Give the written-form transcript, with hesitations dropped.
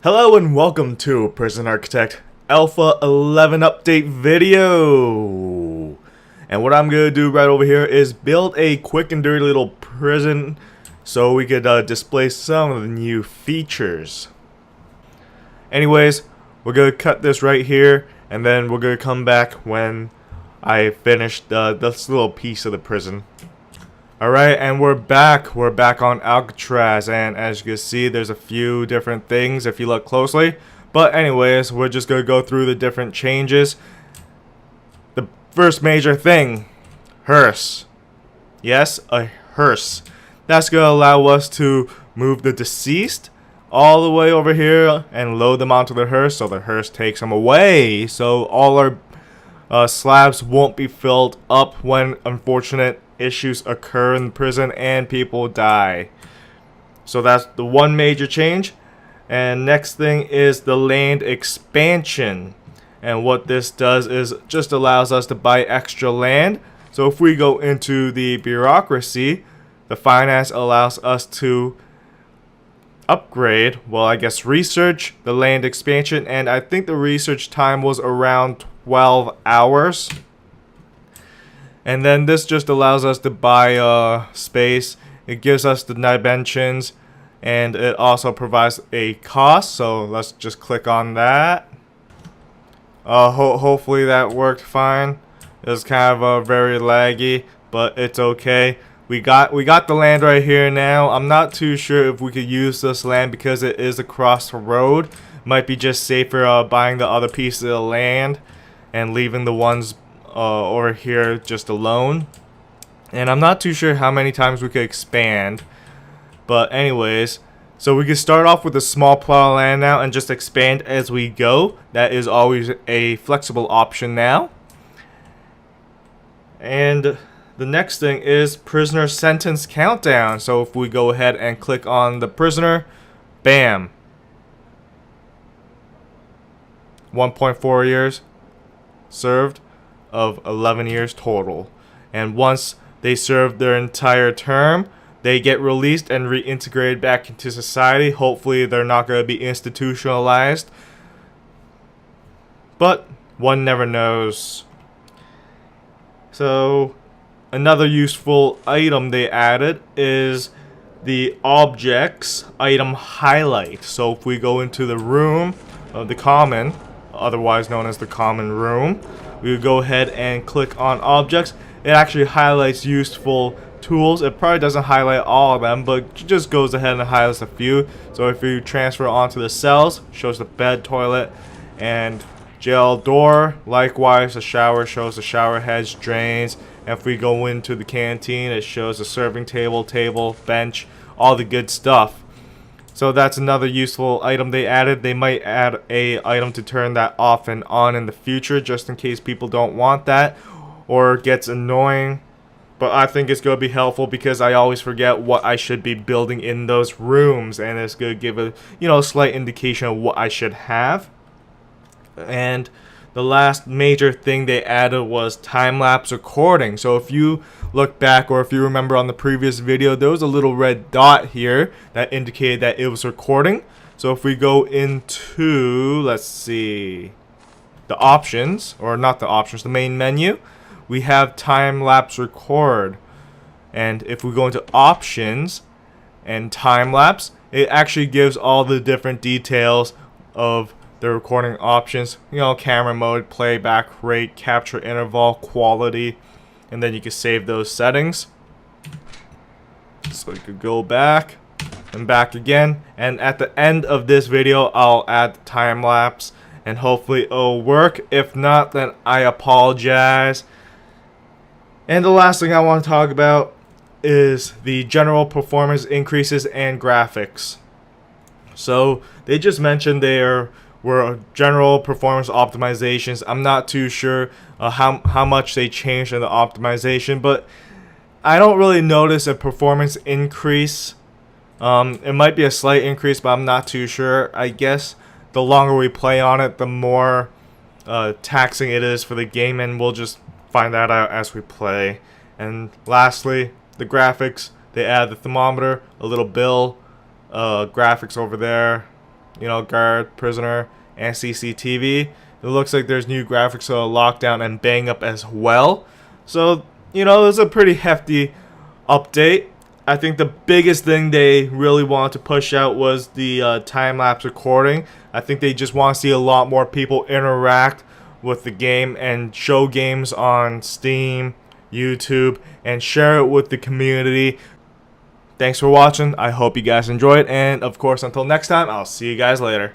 Hello and welcome to Prison Architect Alpha 11 update video. And what I'm going to do right over here is build a quick and dirty little prison so we could display some of the new features. Anyways, we're going to cut this right here and then we're going to come back when I finish this little piece of the prison. Alright, and we're back. We're back on Alcatraz, and as you can see, there's a few different things if you look closely. But anyways, we're just going to go through the different changes. The first major thing, hearse. Yes, a hearse. That's going to allow us to move the deceased all the way over here and load them onto the hearse, so the hearse takes them away. So all our slabs won't be filled up when unfortunate issues occur in prison and people die. So that's the one major change. And next thing is the land expansion, and what this does is just allows us to buy extra land. So if we go into the bureaucracy, the finance allows us to upgrade, well, I guess research the land expansion, and I think the research time was around 12 hours. And then this just allows us to buy space. It gives us the dimensions, and it also provides a cost. So let's just click on that. Hopefully that worked fine. It was kind of very laggy, but it's okay. We got the land right here now. I'm not too sure if we could use this land because it is across the road. Might be just safer buying the other pieces of land and leaving the ones over here just alone. And I'm not too sure how many times we could expand, but anyways, so we can start off with a small plot of land now and just expand as we go. That is always a flexible option now. And the next thing is prisoner sentence countdown. So if we go ahead and click on the prisoner, bam, 1.4 years served of 11 years total. And once they serve their entire term, they get released and reintegrated back into society. Hopefully they're not going to be institutionalized, but one never knows. So another useful item they added is the objects item highlight. So if we go into the room of the common, otherwise known as the common room, we would go ahead and click on objects. It actually highlights useful tools. It probably doesn't highlight all of them, but it just goes ahead and highlights a few. So if you transfer onto the cells, shows the bed, toilet, and jail door. Likewise, the shower shows the shower heads, drains. And if we go into the canteen, it shows the serving table, bench, all the good stuff. So that's another useful item they added. They might add a item to turn that off and on in the future, just in case people don't want that or it gets annoying. But I think it's going to be helpful because I always forget what I should be building in those rooms, and it's going to give a slight indication of what I should have. And the last major thing they added was time-lapse recording. So if you look back, or if you remember on the previous video, there was a little red dot here that indicated that it was recording. So if we go into, let's see, the options, or not the options, the main menu, we have time-lapse record. And if we go into options and time-lapse, it actually gives all the different details of the recording options, camera mode, playback rate, capture interval, quality, and then you can save those settings. So you could go back and back again, and at the end of this video I'll add the time lapse and hopefully it'll work. If not, then I apologize. And the last thing I want to talk about is the general performance increases and graphics. So they just mentioned there were general performance optimizations. I'm not too sure how much they changed in the optimization, but I don't really notice a performance increase. It might be a slight increase, but I'm not too sure. I guess the longer we play on it, the more taxing it is for the game, and we'll just find that out as we play. And lastly, the graphics. They add the thermometer, a little bill, graphics over there, you know, guard, prisoner, and CCTV. It looks like there's new graphics for lockdown and bang up as well. So, you know, it's a pretty hefty update. I think the biggest thing they really wanted to push out was the time-lapse recording. I think they just want to see a lot more people interact with the game and show games on Steam, YouTube, and share it with the community. Thanks for watching. I hope you guys enjoyed, and of course, until next time, I'll see you guys later.